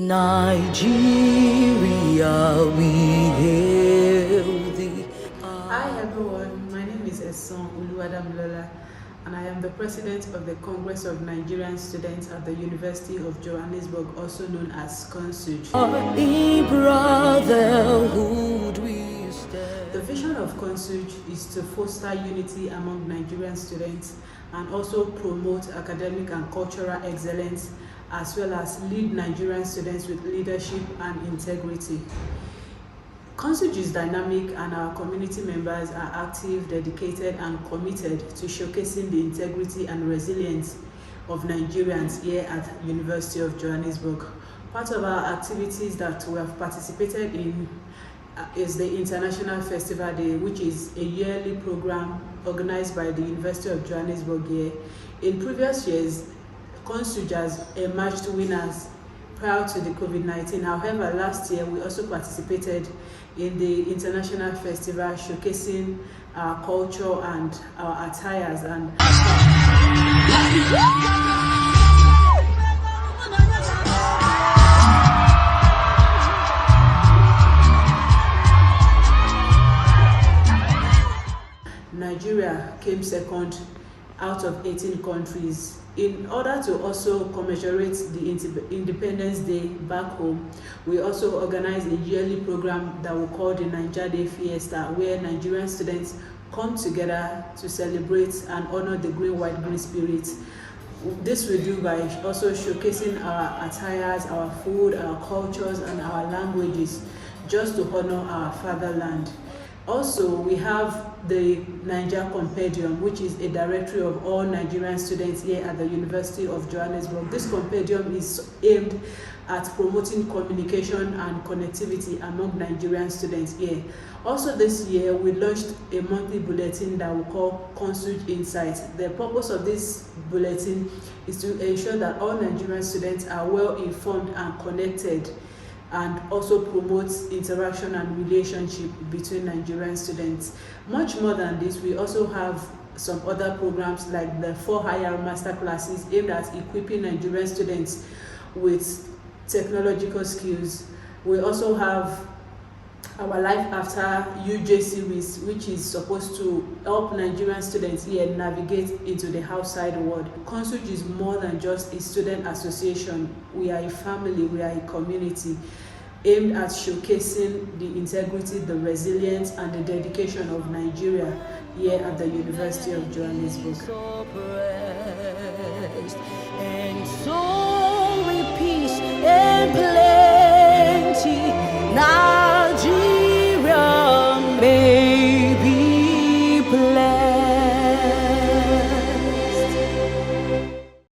Nigeria, we hail thee. Hi everyone, my name is Eson Uluwadamilola and I am the president of the Congress of Nigerian Students at the University of Johannesburg, also known as CONSUJ. In brotherhood we stand. The vision of CONSUJ is to foster unity among Nigerian students and also promote academic and cultural excellence, as well as lead Nigerian students with leadership and integrity. CONSUJ is dynamic and our community members are active, dedicated and committed to showcasing the integrity and resilience of Nigerians here at University of Johannesburg. Part of our activities that we have participated in is the International Festival Day, which is a yearly program organized by the University of Johannesburg here. In previous years, CONSUJ has emerged winners prior to the COVID-19. However, last year we also participated in the International Festival, showcasing our culture and our attires and Nigeria came second out of 18 countries. In order to also commemorate the Independence Day back home, we also organize a yearly program that we call the Niger Day Fiesta, where Nigerian students come together to celebrate and honor the green, white, green spirit. This we do by also showcasing our attires, our food, our cultures, and our languages, just to honor our fatherland. Also, we have the Niger Compendium, which is a directory of all Nigerian students here at the University of Johannesburg. This compendium is aimed at promoting communication and connectivity among Nigerian students here. Also this year, we launched a monthly bulletin that we call CONSUJ Insights. The purpose of this bulletin is to ensure that all Nigerian students are well informed and connected, and also promotes interaction and relationship between Nigerian students. Much more than this, we also have some other programs like the 4 higher master classes aimed at equipping Nigerian students with technological skills. We also have our Life After UJ series, which is supposed to help Nigerian students here navigate into the outside world. CONSUJ is more than just a student association. We are a family, we are a community aimed at showcasing the integrity, the resilience and the dedication of Nigeria here at the University of Johannesburg. And so with peace and